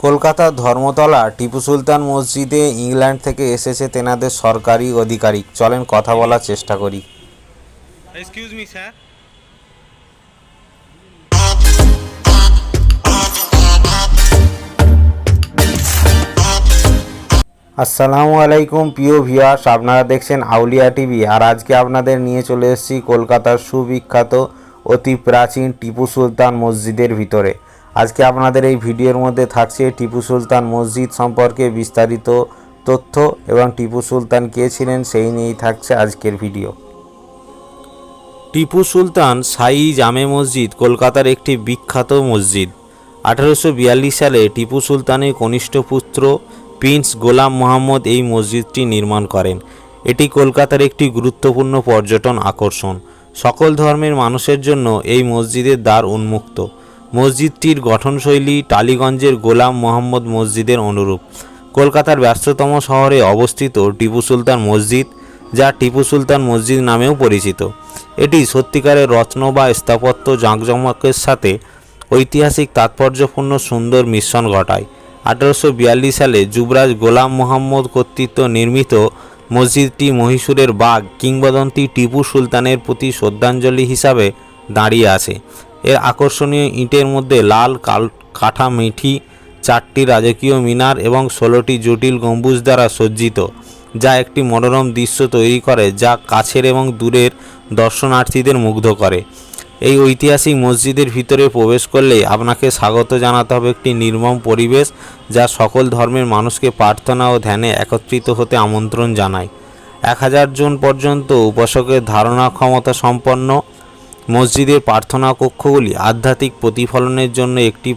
কলকাতার ধর্মতলা টিপু সুলতান মসজিদে ইংল্যান্ড থেকে এসেছে তেনাদের সরকারি আধিকারিক। চলেন কথা বলার চেষ্টা করি। Excuse me sir. আসসালামু আলাইকুম প্রিয় ভিউয়ার্স, আপনারা দেখছেন আউলিয়া টিভি। আর আজকে আপনাদের নিয়ে চলে এসেছি কলকাতার সুবিখ্যাত অতি প্রাচীন টিপু সুলতান মসজিদের ভিতরে। আজকে আপনাদের এই ভিডিওর মধ্যে থাকছে টিপু সুলতান মসজিদ সম্পর্কে বিস্তারিত তথ্য এবং টিপু সুলতান কে ছিলেন সেই নিয়েই থাকছে আজকের ভিডিও। টিপু সুলতান শাহী জামে মসজিদ কলকাতার একটি বিখ্যাত মসজিদ। 1842 সালে টিপু সুলতানের কনিষ্ঠ পুত্র প্রিন্স গোলাম মোহাম্মদ এই মসজিদটি নির্মাণ করেন। এটি কলকাতার একটি গুরুত্বপূর্ণ পর্যটন আকর্ষণ। সকল ধর্মের মানুষের জন্য এই মসজিদের দ্বার উন্মুক্ত। মসজিদটির গঠনশৈলী টালিগঞ্জের গোলাম মোহাম্মদ মসজিদের অনুরূপ। কলকাতার ব্যস্ততম শহরে অবস্থিত টিপু সুলতান মসজিদ, যা টিপু সুলতান মসজিদ নামেও পরিচিত, এটি সত্যিকারের রত্ন বা স্থাপত্য জাঁকজমকের সাথে ঐতিহাসিক তাৎপর্যপূর্ণ সুন্দর মিশ্রণ ঘটায়। 1842 সালে যুবরাজ গোলাম মোহাম্মদ কর্তৃক নির্মিত মসজিদটি মহীশূরের বাঘ কিংবদন্তি টিপু সুলতানের প্রতি শ্রদ্ধাঞ্জলি হিসাবে দাঁড়িয়ে আছে। এর আকর্ষণীয় ইটের মধ্যে লাল কাঠা মিঠি 4টি রাজকীয় মিনার এবং 16টি জটিল গম্বুজ দ্বারা সজ্জিত, যা একটি মনোরম দৃশ্য তৈরি করে যা কাছের এবং দূরের দর্শনার্থীদের মুগ্ধ করে। এই ঐতিহাসিক মসজিদের ভিতরে প্রবেশ করলে আপনাকে স্বাগত জানাতে হবে একটি নির্মম পরিবেশ, যা সকল ধর্মের মানুষকে প্রার্থনা ও ধ্যানে একত্রিত হতে আমন্ত্রণ জানায়। 1000 জন পর্যন্ত উপাসকের ধারণা ক্ষমতা সম্পন্ন মসজিদের প্রার্থনা কক্ষগুলি আধ্যাত্মিক প্রতিফলনের জন্য একটি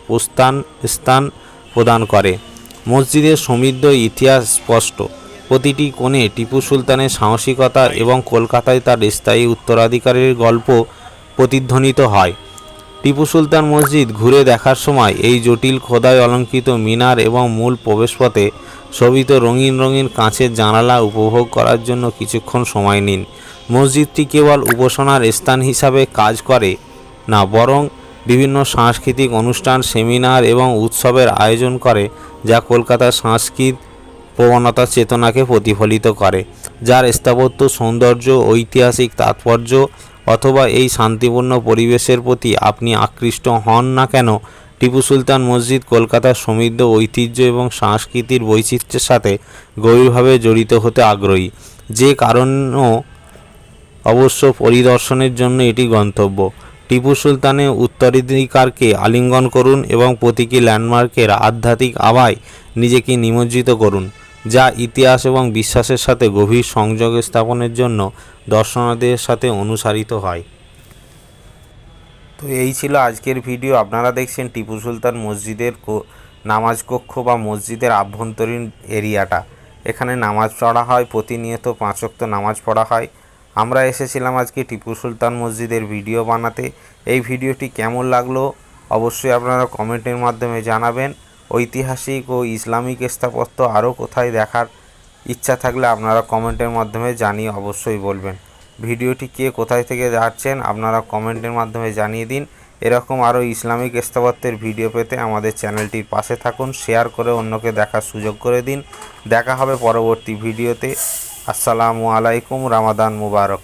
স্থান প্রদান করে। মসজিদের সমৃদ্ধ ইতিহাস স্পষ্ট। প্রতিটি কোণে টিপু সুলতানের সাহসিকতা এবং কলকাতায় তার স্থায়ী উত্তরাধিকারীর গল্প প্রতিধ্বনিত হয়। টিপু সুলতান মসজিদ ঘুরে দেখার সময় এই জটিল খোদাই অলঙ্কৃত মিনার এবং মূল প্রবেশপথে শোভিত রঙিন রঙিন কাঁচের জানালা উপভোগ করার জন্য কিছুক্ষণ সময় নিন। মসজিদটি কেবল উপাসনার স্থান হিসাবে কাজ করে না, বরং বিভিন্ন সাংস্কৃতিক অনুষ্ঠান, সেমিনার এবং উৎসবের আয়োজন করে, যা কলকাতার সাংস্কৃতিক প্রবণতা চেতনাকে প্রতিফলিত করে। যার স্থাপত্য সৌন্দর্য, ঐতিহাসিক তাৎপর্য অথবা এই শান্তিপূর্ণ পরিবেশের প্রতি আপনি আকৃষ্ট হন না কেন, টিপু সুলতান মসজিদ কলকাতার সমৃদ্ধ ঐতিহ্য এবং সংস্কৃতির বৈচিত্র্যের সাথে গভীরভাবে জড়িত হতে আগ্রহী। যে কারণও অবশ্য পরিদর্শনের জন্য এটি গন্তব্য। টিপু সুলতানের উত্তরাধিকারকে আলিঙ্গন করুন এবং প্রতীকী ল্যান্ডমার্কের আধ্যাত্মিক আভায় নিজেকে নিমজ্জিত করুন, যা ইতিহাস এবং বিশ্বাসের সাথে গভীর সংযোগ স্থাপনের জন্য দর্শনার্থীদের সাথে অনুসারিত হয়। তো এই ছিল আজকের ভিডিও। আপনারা দেখছেন টিপু সুলতান মসজিদের নামাজ কক্ষ বা মসজিদের আভ্যন্তরীণ এরিয়াটা। এখানে নামাজ পড়া হয়, প্রতিনিয়ত 5 ওয়াক্ত নামাজ পড়া হয়। আমরা এসেছিলাম আজকে টিপু সুলতান মসজিদের ভিডিও বানাতে। এই ভিডিওটি কেমন লাগলো অবশ্যই আপনারা কমেন্টের মাধ্যমে জানাবেন। ঐতিহাসিক ও ইসলামিক স্থাপত্য আরও কোথায় দেখার ইচ্ছা থাকলে আপনারা কমেন্টের মাধ্যমে জানিয়ে অবশ্যই বলবেন। ভিডিওটি কে কোথায় থেকে যাচ্ছেন আপনারা কমেন্টের মাধ্যমে জানিয়ে দিন। এরকম আরও ইসলামিক স্থাপত্যের ভিডিও পেতে আমাদের চ্যানেলটির পাশে থাকুন, শেয়ার করে অন্যকে দেখার সুযোগ করে দিন। দেখা হবে পরবর্তী ভিডিওতে। আসসালামু আলাইকুম, রামাদান মুবারক।